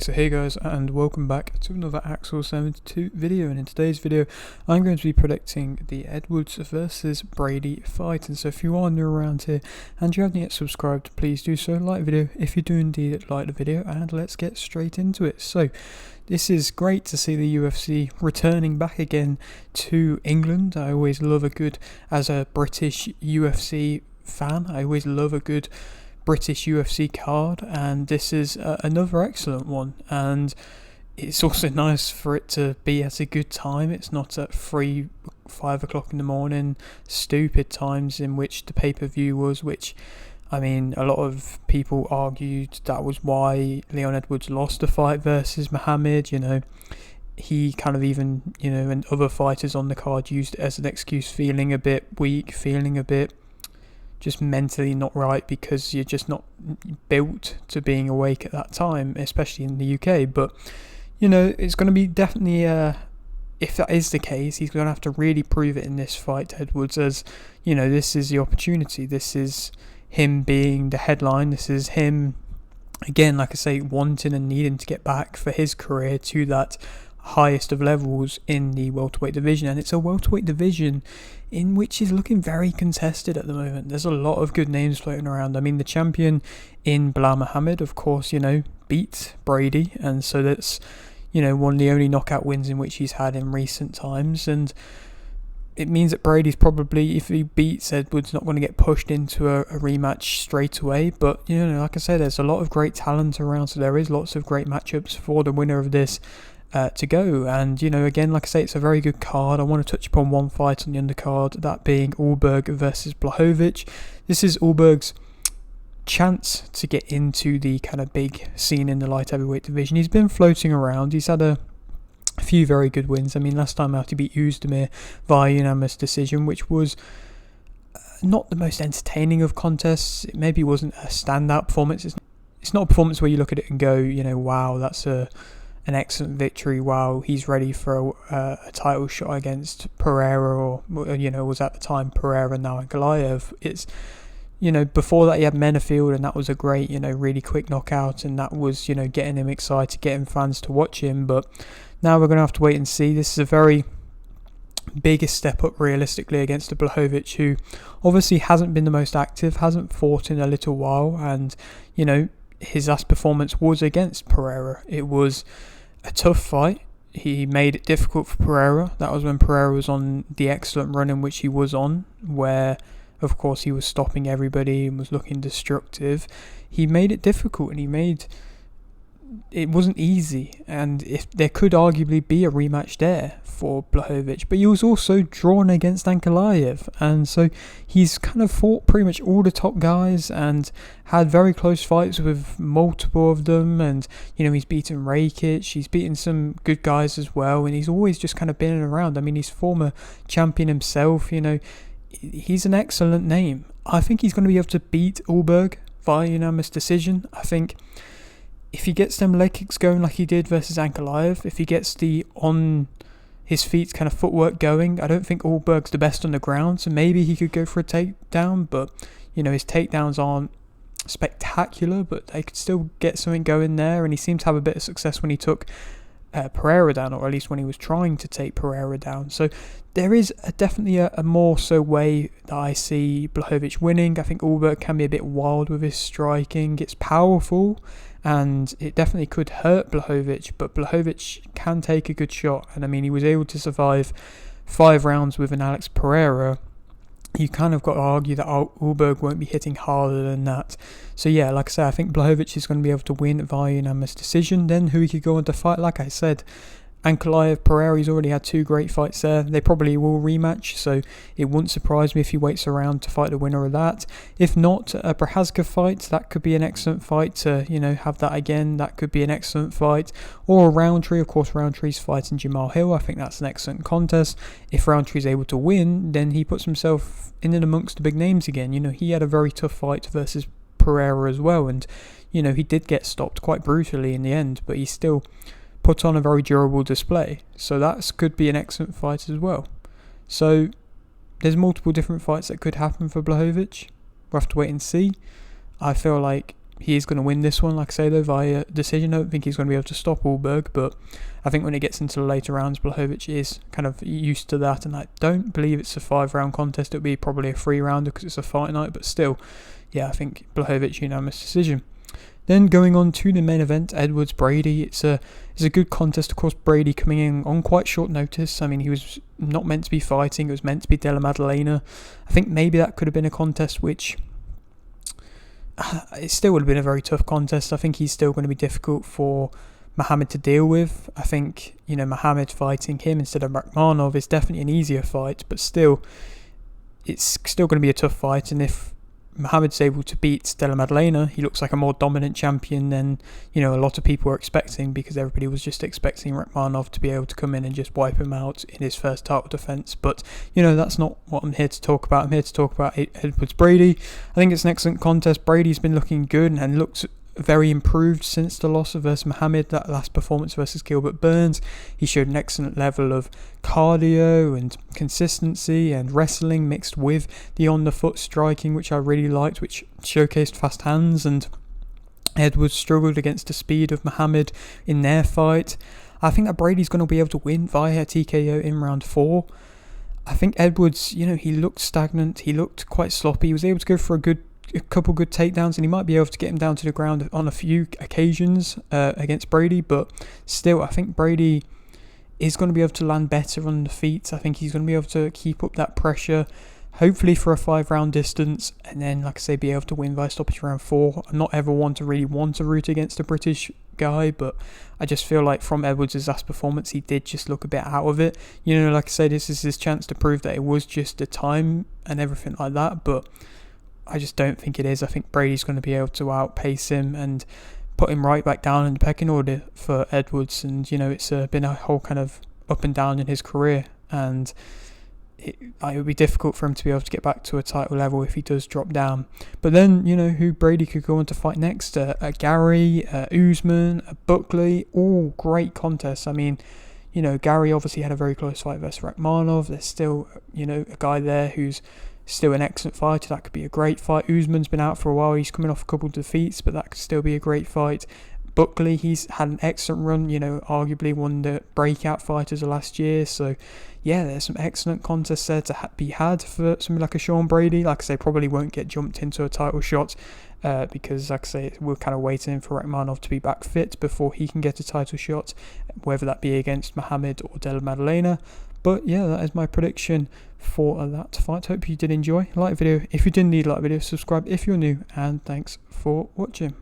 So hey guys, and welcome back to another Axel 72 video, and in today's video I'm going to be predicting the Edwards versus Brady fight. And so if you are new around here and you haven't yet subscribed, please do so, like the video if you do indeed like the video, and let's get straight into it. So this is great to see the UFC returning back again to England. I always love as a British UFC fan, I always love a good British UFC card, and this is another excellent one. And it's also nice for it to be at a good time. It's not at 5 o'clock in the morning stupid times in which the pay-per-view was, which I mean a lot of people argued that was why Leon Edwards lost the fight versus Muhammad. He kind of even, and other fighters on the card used it as an excuse, feeling a bit weak, feeling a bit just mentally not right because you're just not built to being awake at that time, especially in the UK. But it's going to be definitely if that is the case, he's going to have to really prove it in this fight, Edwards, as this is the opportunity. This is him being the headline. This is him again, like I say, wanting and needing to get back for his career to that highest of levels in the welterweight division. And it's a welterweight division in which is looking very contested at the moment. There's a lot of good names floating around. I mean, the champion in Bilal Muhammad, of course, beat Brady, and so that's one of the only knockout wins in which he's had in recent times. And it means that Brady's probably, if he beats Edwards, not going to get pushed into a rematch straight away. But like I said, there's a lot of great talent around, so there is lots of great matchups for the winner of this to go. And again, like I say, it's a very good card. I want to touch upon one fight on the undercard, that being Ulberg versus Blachowicz. This is Ulberg's chance to get into the kind of big scene in the light heavyweight division. He's been floating around. He's had a few very good wins. I mean, last time out he beat Uzdemir via unanimous decision, which was not the most entertaining of contests. It maybe wasn't a standout performance. It's not a performance where you look at it and go, wow, that's an excellent victory. Wow, he's ready for a title shot against Pereira, or was at the time Pereira, now Ankalaev. It's before that he had Menafield, and that was a great really quick knockout, and that was getting him excited, getting fans to watch him. But now we're going to have to wait and see. This is a very biggest step up realistically against a Blachowicz who obviously hasn't been the most active, hasn't fought in a little while, and his last performance was against Pereira. It was a tough fight. He made it difficult for Pereira. That was when Pereira was on the excellent run in which he was on, where of course he was stopping everybody and was looking destructive. He made it difficult, and it wasn't easy, and if there could arguably be a rematch there for Blachowicz, but he was also drawn against Ankalaev, and so he's kind of fought pretty much all the top guys and had very close fights with multiple of them. And he's beaten Rakic, he's beaten some good guys as well, and he's always just kind of been around. I mean, he's former champion himself. He's an excellent name. I think he's going to be able to beat Ulberg via unanimous decision. I think if he gets them leg kicks going like he did versus Ankalaev, if he gets the on his feet kind of footwork going, I don't think Ulberg's the best on the ground, so maybe he could go for a takedown. But his takedowns aren't spectacular, but they could still get something going there. And he seemed to have a bit of success when he took Pereira down, or at least when he was trying to take Pereira down. So there is definitely a more so way that I see Blachowicz winning. I think Ulberg can be a bit wild with his striking. It's powerful, and it definitely could hurt Blachowicz, but Blachowicz can take a good shot. And I mean, he was able to survive 5 rounds with an Alex Pereira. You kind of got to argue that Ulberg won't be hitting harder than that. So yeah, like I said, I think Blachowicz is going to be able to win via unanimous decision. Then who he could go on to fight, like I said, Ankalaev, Pereira, he's already had 2 great fights there. They probably will rematch, so it wouldn't surprise me if he waits around to fight the winner of that. If not, a Prochazka fight, that could be an excellent fight to, have that again. That could be an excellent fight. Or a Roundtree, of course, Roundtree's fighting Jamal Hill. I think that's an excellent contest. If Roundtree's able to win, then he puts himself in and amongst the big names again. He had a very tough fight versus Pereira as well, and, he did get stopped quite brutally in the end, but he still put on a very durable display. So that could be an excellent fight as well. So there's multiple different fights that could happen for Blachowicz. We'll have to wait and see. I feel like he is going to win this one, like I say, though, via decision. I don't think he's going to be able to stop Ulberg, but I think when it gets into the later rounds, Blachowicz is kind of used to that, and I don't believe it's a 5-round contest. It'll be probably a 3-rounder because it's a fight night, but still, yeah, I think Blachowicz unanimous decision. Then going on to the main event, Edwards-Brady. It's a good contest. Of course, Brady coming in on quite short notice. I mean, he was not meant to be fighting. It was meant to be Della Maddalena. I think maybe that could have been a contest which... it still would have been a very tough contest. I think he's still going to be difficult for Muhammad to deal with. I think, Muhammad fighting him instead of Rachmanov is definitely an easier fight, but still, it's still going to be a tough fight. And if Muhammad's able to beat Della Maddalena, he looks like a more dominant champion than, a lot of people were expecting, because everybody was just expecting Rachmanov to be able to come in and just wipe him out in his first title defence. But, that's not what I'm here to talk about. I'm here to talk about Edwards-Brady. I think it's an excellent contest. Brady's been looking good and looks very improved since the loss versus Muhammad, that last performance versus Gilbert Burns. He showed an excellent level of cardio and consistency and wrestling mixed with the on-the-foot striking, which I really liked, which showcased fast hands, and Edwards struggled against the speed of Muhammad in their fight. I think that Brady's going to be able to win via TKO in round 4. I think Edwards, he looked stagnant, he looked quite sloppy. He was able to go for a couple good takedowns, and he might be able to get him down to the ground on a few occasions against Brady, but still, I think Brady is going to be able to land better on the feet. I think he's going to be able to keep up that pressure, hopefully for a 5-round distance, and then, like I say, be able to win by stoppage round 4. I'm not ever one to really want to root against a British guy, but I just feel like from Edwards' last performance, he did just look a bit out of it. Like I say, this is his chance to prove that it was just the time and everything like that, but I just don't think it is. I think Brady's going to be able to outpace him and put him right back down in the pecking order for Edwards. And, it's been a whole kind of up and down in his career. And it would be difficult for him to be able to get back to a title level if he does drop down. But then, who Brady could go on to fight next? Gary, Usman, Buckley, all great contests. I mean, Gary obviously had a very close fight versus Rachmanov. There's still, a guy there who's still an excellent fighter. That could be a great fight. Usman's been out for a while. He's coming off a couple of defeats, but that could still be a great fight. Buckley, he's had an excellent run, arguably one of the breakout fighters of last year. So, yeah, there's some excellent contests there to be had for somebody like a Sean Brady. Like I say, probably won't get jumped into a title shot because, like I say, we're kind of waiting for Rachmanov to be back fit before he can get a title shot, whether that be against Muhammad or Della Maddalena. But yeah, that is my prediction for that fight. Hope you did enjoy. Like the video if you didn't, like the video, subscribe if you're new, and thanks for watching.